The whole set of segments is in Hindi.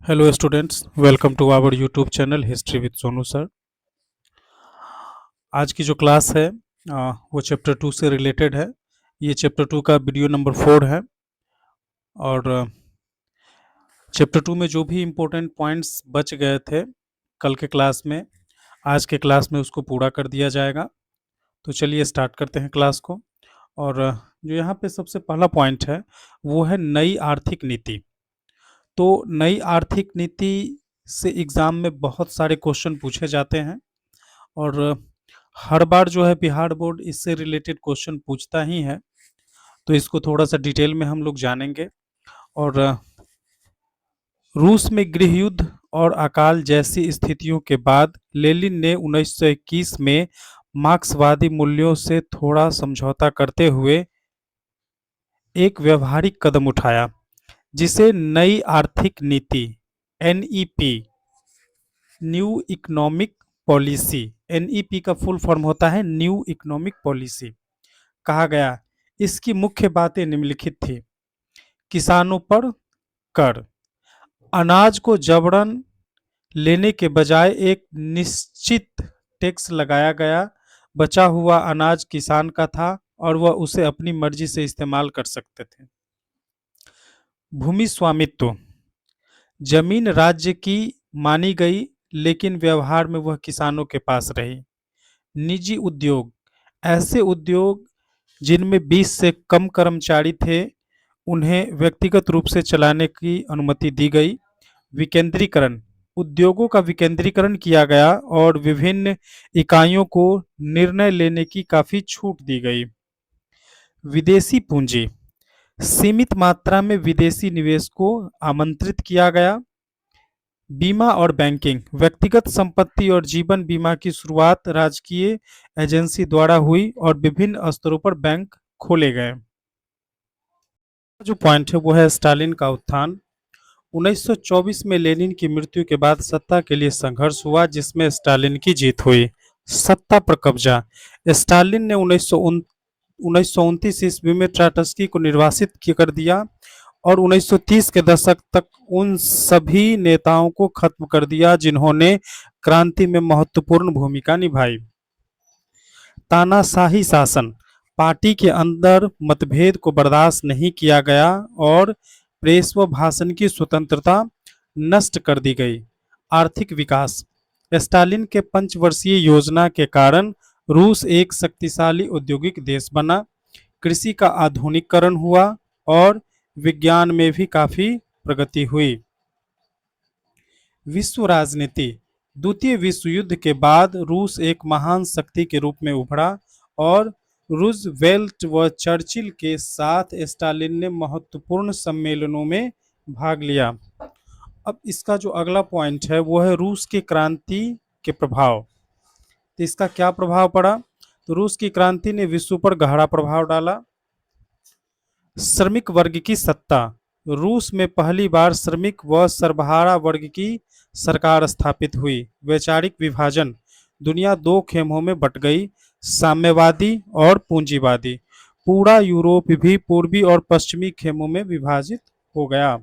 Hello students, welcome to our YouTube channel history with Sonu sir. आज की जो क्लास है वो चैप्टर 2 से रिलेटेड है। ये चैप्टर 2 का वीडियो नंबर 4 है और चैप्टर 2 में जो भी इम्पोर्टेंट पॉइंट्स बच गए थे कल के क्लास में, आज के क्लास में उसको पूरा कर दिया जाएगा। तो चलिए स्टार्ट करते हैं क्लास को। और जो यहाँ पे सबसे पहला पॉइंट है वो है नई आर्थिक नीति। तो नई आर्थिक नीति से एग्ज़ाम में बहुत सारे क्वेश्चन पूछे जाते हैं और हर बार जो है बिहार बोर्ड इससे रिलेटेड क्वेश्चन पूछता ही है। तो इसको थोड़ा सा डिटेल में हम लोग जानेंगे। और रूस में गृह युद्ध और अकाल जैसी स्थितियों के बाद लेनिन ने 1921 में मार्क्सवादी मूल्यों से थोड़ा समझौता करते हुए एक व्यवहारिक कदम उठाया जिसे नई आर्थिक नीति NEP new economic policy, NEP का फुल फॉर्म होता है न्यू इकोनॉमिक पॉलिसी, कहा गया। इसकी मुख्य बातें निम्नलिखित थी। किसानों पर कर, अनाज को जबरन लेने के बजाय एक निश्चित टैक्स लगाया गया। बचा हुआ अनाज किसान का था और वह उसे अपनी मर्जी से इस्तेमाल कर सकते थे। भूमि स्वामित्व, जमीन राज्य की मानी गई लेकिन व्यवहार में वह किसानों के पास रही। निजी उद्योग, ऐसे उद्योग जिनमें 20 से कम कर्मचारी थे उन्हें व्यक्तिगत रूप से चलाने की अनुमति दी गई। विकेंद्रीकरण, उद्योगों का विकेंद्रीकरण किया गया और विभिन्न इकाइयों को निर्णय लेने की काफी छूट दी गई। विदेशी पूंजी, सीमित मात्रा में विदेशी निवेश को आमंत्रित किया गया। बीमा और बैंकिंग, व्यक्तिगत संपत्ति और जीवन बीमा की शुरुआत राजकीय एजेंसी द्वारा हुई और विभिन्न स्तरों पर बैंक खोले गए। जो पॉइंट है वो है स्टालिन का उत्थान। 1924 में लेनिन की मृत्यु के बाद सत्ता के लिए संघर्ष हुआ जिसमें स्टालिन की जीत हुई। सत्ता पर कब्जा, स्टालिन ने 1929 ईस्वी में ट्राटस्की को निर्वासित कर दिया और 1930 के दशक तक उन सभी नेताओं को खत्म कर दिया जिन्होंने क्रांति में महत्वपूर्ण भूमिका निभाई। तानाशाही शासन, पार्टी के अंदर मतभेद को बर्दाश्त नहीं किया गया और प्रेस व भाषण की स्वतंत्रता नष्ट कर दी गई। आर्थिक विकास, स्टालिन के पंचवर्षीय योजना के कारण रूस एक शक्तिशाली औद्योगिक देश बना। कृषि का आधुनिकीकरण हुआ और विज्ञान में भी काफी प्रगति हुई। विश्व राजनीति, द्वितीय विश्व युद्ध के बाद रूस एक महान शक्ति के रूप में उभरा और रूजवेल्ट व चर्चिल के साथ स्टालिन ने महत्वपूर्ण सम्मेलनों में भाग लिया। अब इसका जो अगला पॉइंट है वो है रूस की क्रांति के प्रभाव। तो इसका क्या प्रभाव पड़ा? तो रूस की क्रांति ने विश्व पर गहरा प्रभाव डाला। श्रमिक वर्ग की सत्ता, रूस में पहली बार श्रमिक व सर्वहारा वर्ग की सरकार स्थापित हुई। वैचारिक विभाजन, दुनिया दो खेमों में बट गई, साम्यवादी और पूंजीवादी। पूरा यूरोप भी पूर्वी और पश्चिमी खेमों में विभाजित हो गया।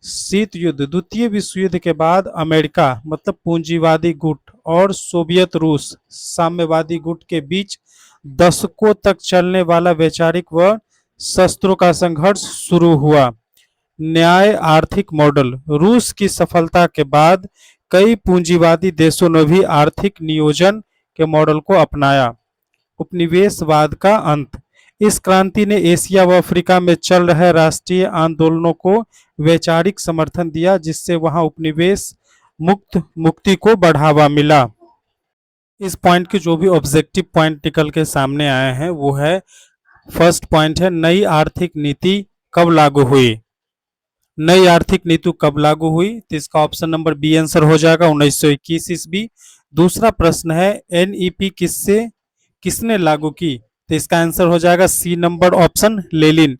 शीत युद्ध, द्वितीय विश्व युद्ध के बाद अमेरिका मतलब पूंजीवादी गुट और सोवियत रूस साम्यवादी गुट के बीच दशकों तक चलने वाला वैचारिक व शस्त्रों का संघर्ष शुरू हुआ। न्याय आर्थिक मॉडल, रूस की सफलता के बाद कई पूंजीवादी देशों ने भी आर्थिक नियोजन के मॉडल को अपनाया। उपनिवेशवाद का अंत, इस क्रांति ने एशिया व अफ्रीका में चल रहे राष्ट्रीय आंदोलनों को वैचारिक समर्थन दिया जिससे वहां उपनिवेश मुक्ति को बढ़ावा मिला। इस पॉइंट के जो भी ऑब्जेक्टिव पॉइंट निकल के सामने आए हैं वो है, फर्स्ट पॉइंट है नई आर्थिक नीति कब लागू हुई। नई आर्थिक नीति कब लागू हुई? तो इसका ऑप्शन नंबर बी आंसर हो जाएगा 1921 ईस्वी। दूसरा प्रश्न है एनईपी किसने लागू की? तो इसका आंसर हो जाएगा सी नंबर ऑप्शन लेनिन।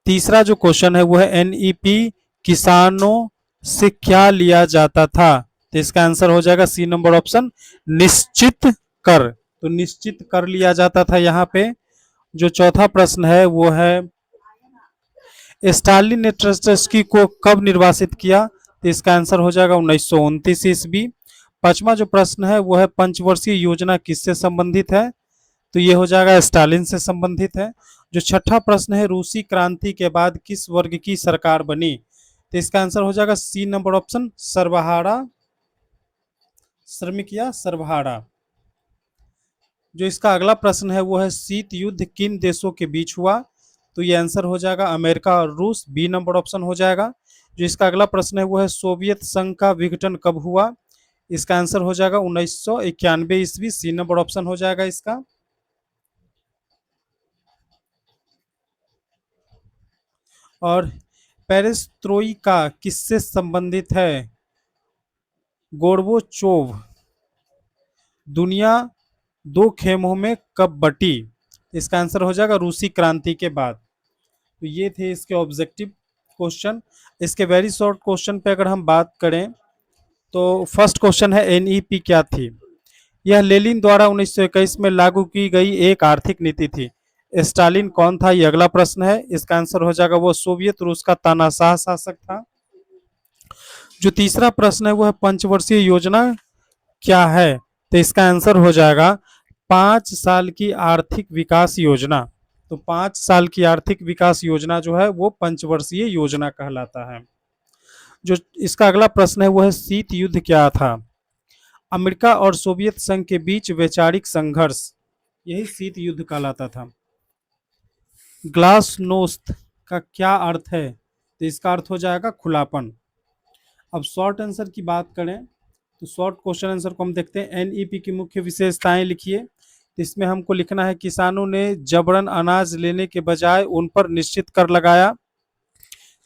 तीसरा जो क्वेश्चन है वो है एनईपी किसानों से क्या लिया जाता था? तो इसका आंसर हो जाएगा सी नंबर ऑप्शन निश्चित कर। तो निश्चित कर लिया जाता था यहाँ पे। जो चौथा प्रश्न है वो है स्टालिन ने ट्राटस्की को कब निर्वासित किया? तो इसका आंसर हो जाएगा 1929 ईस्वी। पांचवा जो प्रश्न है वो है पंचवर्षीय योजना किससे संबंधित है, तो ये हो जाएगा स्टालिन से संबंधित है। जो छठा प्रश्न है रूसी क्रांति के बाद किस वर्ग की सरकार बनी, तो इसका आंसर हो जाएगा सी नंबर ऑप्शन, सर्वहारा श्रमिक या सर्वहारा। जो इसका अगला प्रश्न है वो है शीत युद्ध किन देशों के बीच हुआ, तो ये आंसर हो जाएगा अमेरिका और रूस, बी नंबर ऑप्शन हो जाएगा। जो इसका अगला प्रश्न है वो है सोवियत संघ का विघटन कब हुआ, इसका आंसर हो जाएगा 1991 ईस्वी, सी नंबर ऑप्शन हो जाएगा इसका। और पेरेस्ट्रोइका किससे संबंधित है, गोर्बोचोव दुनिया दो खेमों में कब बटी, इसका आंसर हो जाएगा रूसी क्रांति के बाद। तो ये थे इसके ऑब्जेक्टिव क्वेश्चन। इसके वेरी शॉर्ट क्वेश्चन पे अगर हम बात करें तो फर्स्ट क्वेश्चन है एनईपी क्या थी, यह लेनिन द्वारा 1921 में लागू की गई एक आर्थिक नीति थी। स्टालिन कौन था, ये अगला प्रश्न है, इसका आंसर हो जाएगा वो सोवियत रूस का तानाशाह शासक था। जो तीसरा प्रश्न है वो है पंचवर्षीय योजना क्या है, तो इसका आंसर हो जाएगा 5 साल की आर्थिक विकास योजना। तो 5 साल की आर्थिक विकास योजना जो है वो पंचवर्षीय योजना कहलाता है। जो इसका अगला प्रश्न है वो है शीत युद्ध क्या था, अमेरिका और सोवियत संघ के बीच वैचारिक संघर्ष, यही शीत युद्ध कहलाता था। ग्लासनोस्त का क्या अर्थ है, तो इसका अर्थ हो जाएगा खुलापन। अब शॉर्ट आंसर की बात करें तो शॉर्ट क्वेश्चन आंसर को हम देखते हैं, एनईपी की मुख्य विशेषताएं लिखिए। तो इसमें हमको लिखना है किसानों ने जबरन अनाज लेने के बजाय उन पर निश्चित कर लगाया,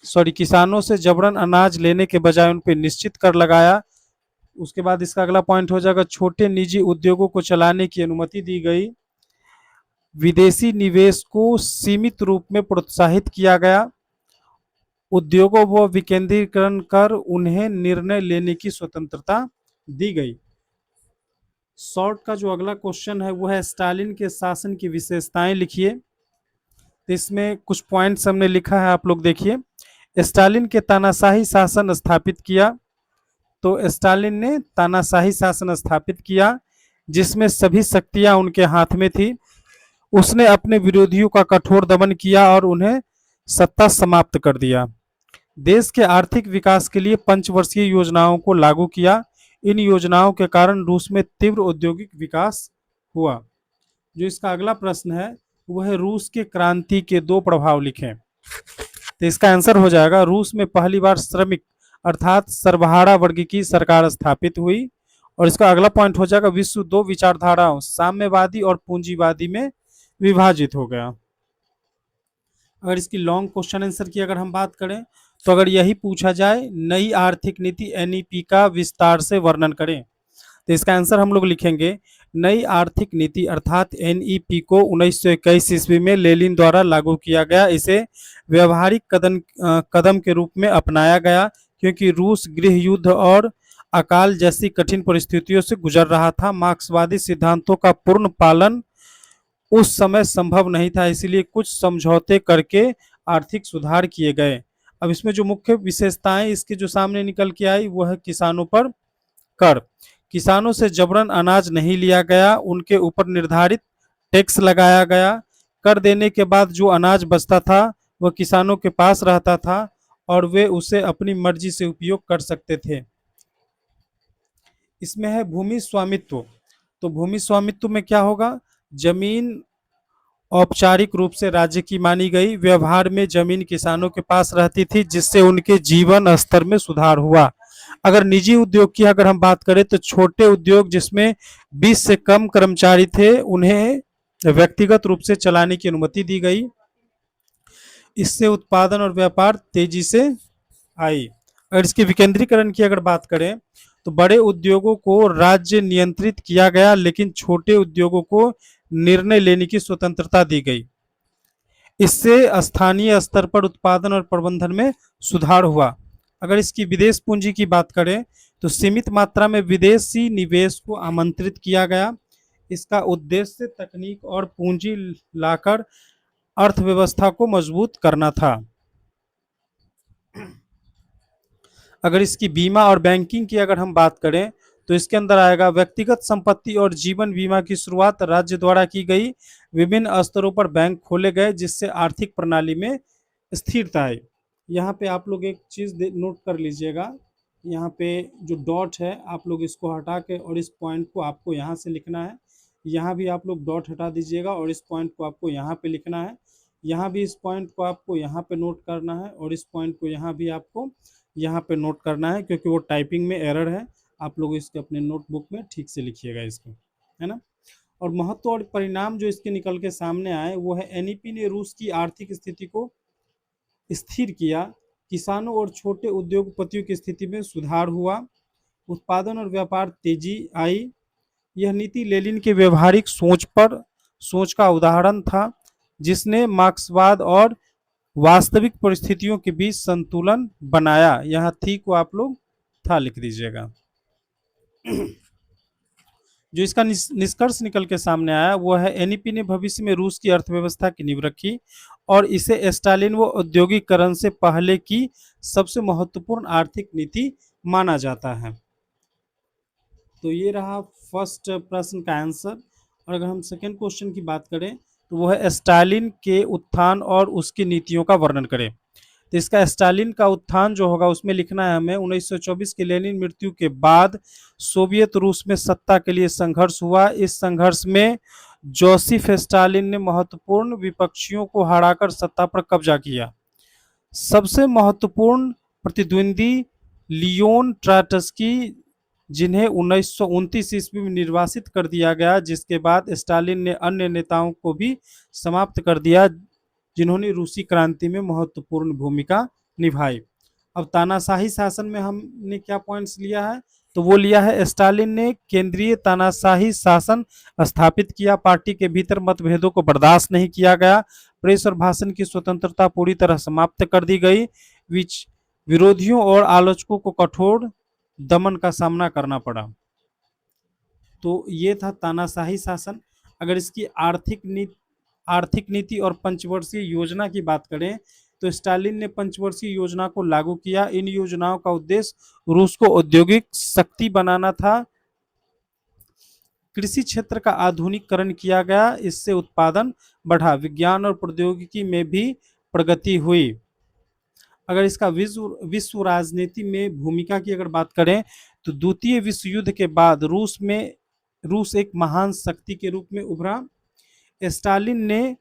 किसानों से जबरन अनाज लेने के बजाय उन पर निश्चित कर लगाया। उसके बाद इसका अगला पॉइंट हो जाएगा छोटे निजी उद्योगों को चलाने की अनुमति दी गई, विदेशी निवेश को सीमित रूप में प्रोत्साहित किया गया, उद्योगों व विकेंद्रीकरण कर उन्हें निर्णय लेने की स्वतंत्रता दी गई। शॉर्ट का जो अगला क्वेश्चन है वो है स्टालिन के शासन की विशेषताएं लिखिए। तो इसमें कुछ पॉइंट्स हमने लिखा है, आप लोग देखिए। स्टालिन के तानाशाही शासन स्थापित किया, तो स्टालिन ने तानाशाही शासन स्थापित किया जिसमें सभी शक्तियां उनके हाथ में थी। उसने अपने विरोधियों का कठोर दमन किया और उन्हें सत्ता समाप्त कर दिया। देश के आर्थिक विकास के लिए पंचवर्षीय योजनाओं को लागू किया, इन योजनाओं के कारण रूस में तीव्र औद्योगिक विकास हुआ। जो इसका अगला प्रश्न है वह है रूस के क्रांति के दो प्रभाव लिखें। तो इसका आंसर हो जाएगा रूस में पहली बार श्रमिक अर्थात सर्वहारा वर्ग की सरकार स्थापित हुई। और इसका अगला पॉइंट हो जाएगा विश्व दो विचारधाराओं साम्यवादी और पूंजीवादी में विभाजित हो गया। अगर इसकी लॉन्ग क्वेश्चन आंसर की अगर हम बात करें तो अगर यही पूछा जाए नई आर्थिक नीति एनईपी का विस्तार से वर्णन करें, तो इसका आंसर हम लोग लिखेंगे नई आर्थिक नीति अर्थात एनईपी को 1921 ईस्वी में लेनिन द्वारा लागू किया गया। इसे व्यवहारिक कदम के रूप में अपनाया गया क्योंकि रूस गृह युद्ध और अकाल जैसी कठिन परिस्थितियों से गुजर रहा था। मार्क्सवादी सिद्धांतों का पूर्ण पालन उस समय संभव नहीं था, इसलिए कुछ समझौते करके आर्थिक सुधार किए गए। अब इसमें जो मुख्य विशेषताएं इसके जो सामने निकल के आई वो है किसानों पर कर, किसानों से जबरन अनाज नहीं लिया गया, उनके ऊपर निर्धारित टैक्स लगाया गया। कर देने के बाद जो अनाज बचता था वह किसानों के पास रहता था और वे उसे अपनी मर्जी से उपयोग कर सकते थे। इसमें है भूमि स्वामित्व, तो भूमि स्वामित्व में क्या होगा, जमीन औपचारिक रूप से राज्य की मानी गई, व्यवहार में जमीन किसानों के पास रहती थी जिससे उनके जीवन स्तर में सुधार हुआ। अगर निजी उद्योग की अगर हम बात करें तो छोटे उद्योग जिसमें 20 से कम कर्मचारी थे उन्हें व्यक्तिगत रूप से चलाने की अनुमति दी गई। इससे उत्पादन और व्यापार तेजी से आई। अगर इसके विकेंद्रीकरण की अगर बात करें तो बड़े उद्योगों को राज्य नियंत्रित किया गया लेकिन छोटे उद्योगों को निर्णय लेने की स्वतंत्रता दी गई। इससे स्थानीय स्तर पर उत्पादन और प्रबंधन में सुधार हुआ। अगर इसकी विदेश पूंजी की बात करें तो सीमित मात्रा में विदेशी निवेश को आमंत्रित किया गया। इसका उद्देश्य तकनीक और पूंजी लाकर अर्थव्यवस्था को मजबूत करना था। अगर इसकी बीमा और बैंकिंग की अगर हम बात करें तो इसके अंदर आएगा व्यक्तिगत संपत्ति और जीवन बीमा की शुरुआत राज्य द्वारा की गई। विभिन्न स्तरों पर बैंक खोले गए जिससे आर्थिक प्रणाली में स्थिरता आई। यहाँ पे आप लोग एक चीज नोट कर लीजिएगा, यहाँ पे जो डॉट है आप लोग इसको हटा के और इस पॉइंट को आपको यहाँ से लिखना है। यहाँ भी आप लोग डॉट हटा दीजिएगा और इस पॉइंट को आपको यहाँ पे लिखना है। यहाँ भी इस पॉइंट को आपको यहाँ पे नोट करना है और इस पॉइंट को यहाँ भी आपको यहाँ पे नोट करना है, क्योंकि वो टाइपिंग में एरर है। आप लोग इसके अपने नोटबुक में ठीक से लिखिएगा इसको, है ना। और महत्व और परिणाम जो इसके निकल के सामने आए वो है एनईपी ने रूस की आर्थिक स्थिति को स्थिर किया, किसानों और छोटे उद्योगपतियों की स्थिति में सुधार हुआ, उत्पादन और व्यापार तेजी आई। यह नीति लेनिन के व्यवहारिक सोच का उदाहरण था, जिसने मार्क्सवाद और वास्तविक परिस्थितियों के बीच संतुलन बनाया। यहाँ थी को आप लोग था लिख दीजिएगा। जो इसका निष्कर्ष निकल के सामने आया वो है एनईपी ने भविष्य में रूस की अर्थव्यवस्था की नींव रखी और इसे स्टालिन व औद्योगिकरण से पहले की सबसे महत्वपूर्ण आर्थिक नीति माना जाता है। तो ये रहा फर्स्ट प्रश्न का आंसर। और अगर हम सेकंड क्वेश्चन की बात करें तो वो है स्टालिन के उत्थान और उसकी नीतियों का वर्णन करें। तो इसका स्टालिन का उत्थान जो होगा उसमें लिखना है हमें 1924 की लेनिन मृत्यु के बाद सोवियत रूस में सत्ता के लिए संघर्ष हुआ। इस संघर्ष में जोसेफ स्टालिन ने महत्वपूर्ण विपक्षियों को हराकर सत्ता पर कब्जा किया। सबसे महत्वपूर्ण प्रतिद्वंदी लियोन ट्राटस्की, जिन्हें 1929 ईस्वी में निर्वासित कर दिया गया, जिसके बाद स्टालिन ने अन्य नेताओं को भी समाप्त कर दिया जिन्होंने रूसी क्रांति में महत्वपूर्ण भूमिका निभाई। अब तानाशाही शासन में हमने क्या पॉइंट्स लिया है, तो वो लिया है स्टालिन ने केंद्रीय तानाशाही शासन स्थापित किया, पार्टी के भीतर मतभेदों को बर्दाश्त नहीं किया गया, प्रेस और भाषण की स्वतंत्रता पूरी तरह समाप्त कर दी गई, विरोधियों और आलोचकों को कठोर दमन का सामना करना पड़ा। तो ये था तानाशाही शासन। अगर इसकी आर्थिक नीति और पंचवर्षीय योजना की बात करें तो स्टालिन ने पंचवर्षीय योजना को लागू किया। इन योजनाओं का उद्देश्य रूस को औद्योगिक शक्ति बनाना था। कृषि क्षेत्र का आधुनिकीकरण किया गया, इससे उत्पादन बढ़ा, विज्ञान और प्रौद्योगिकी में भी प्रगति हुई। अगर इसका विश्व राजनीति में भूमिका की अगर बात करें तो द्वितीय विश्व युद्ध के बाद रूस एक महान शक्ति के रूप में उभरा। स्टालिन ने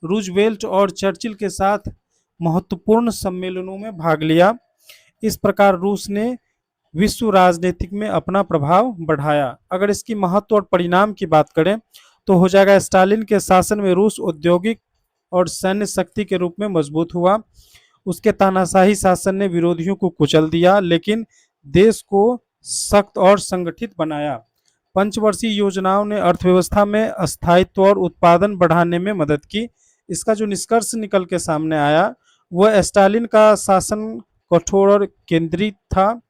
रूजवेल्ट और चर्चिल के साथ महत्वपूर्ण सम्मेलनों में भाग लिया। इस प्रकार रूस ने विश्व राजनीतिक में अपना प्रभाव बढ़ाया। अगर इसकी महत्व और परिणाम की बात करें तो हो जाएगा स्टालिन के शासन में रूस औद्योगिक और सैन्य शक्ति के रूप में मजबूत हुआ। उसके तानाशाही शासन ने विरोधियों को कुचल दिया लेकिन देश को सख्त और संगठित बनाया। पंचवर्षीय योजनाओं ने अर्थव्यवस्था में स्थायित्व और उत्पादन बढ़ाने में मदद की। इसका जो निष्कर्ष निकल के सामने आया वह स्टालिन का शासन कठोर और केंद्रित था,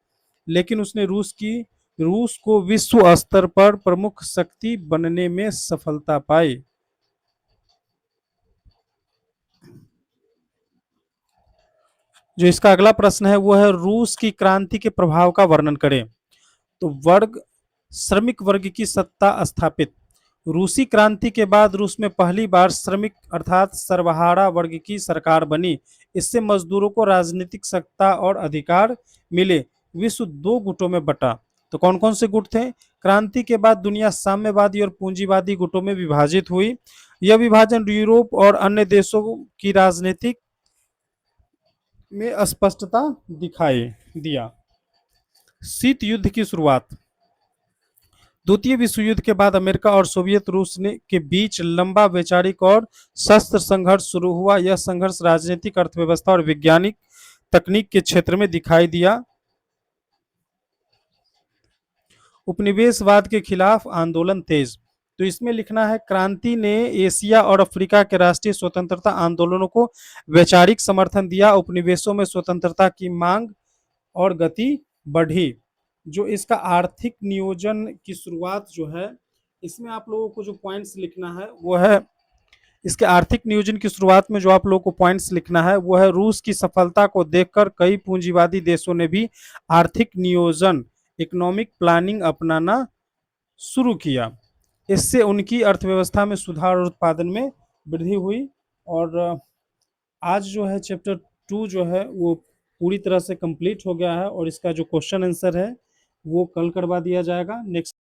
लेकिन उसने रूस को विश्व स्तर पर प्रमुख शक्ति बनने में सफलता पाई। जो इसका अगला प्रश्न है वो है रूस की क्रांति के प्रभाव का वर्णन करें। तो श्रमिक वर्ग की सत्ता स्थापित। रूसी क्रांति के बाद रूस में पहली बार श्रमिक अर्थात सर्वहारा वर्ग की सरकार बनी। इससे मजदूरों को राजनीतिक सत्ता और अधिकार मिले। विश्व दो गुटों में बटा। तो कौन कौन से गुट थे? क्रांति के बाद दुनिया साम्यवादी और पूंजीवादी गुटों में विभाजित हुई। यह विभाजन यूरोप और अन्य देशों की राजनीतिक में स्पष्टता दिखाई दिया। शीत युद्ध की शुरुआत। द्वितीय विश्व युद्ध के बाद अमेरिका और सोवियत रूस के बीच लंबा वैचारिक और शस्त्र संघर्ष शुरू हुआ। यह संघर्ष राजनीतिक, अर्थव्यवस्था और वैज्ञानिक तकनीक के क्षेत्र में दिखाई दिया। उपनिवेशवाद के खिलाफ आंदोलन तेज। तो इसमें लिखना है क्रांति ने एशिया और अफ्रीका के राष्ट्रीय स्वतंत्रता आंदोलनों को वैचारिक समर्थन दिया। उपनिवेशों में स्वतंत्रता की मांग और गति बढ़ी। जो इसका आर्थिक नियोजन की शुरुआत जो है, इसमें आप लोगों को जो पॉइंट्स लिखना है वो है इसके आर्थिक नियोजन की शुरुआत में जो आप लोग को पॉइंट्स लिखना है वो है, रूस की सफलता को देखकर कई पूंजीवादी देशों ने भी आर्थिक नियोजन इकोनॉमिक प्लानिंग अपनाना शुरू किया। इससे उनकी अर्थव्यवस्था में सुधार और उत्पादन में वृद्धि हुई। और आज जो है चैप्टर 2 जो है वो पूरी तरह से कंप्लीट हो गया है, और इसका जो क्वेश्चन आंसर है वो कल करवा दिया जाएगा। नेक्स्ट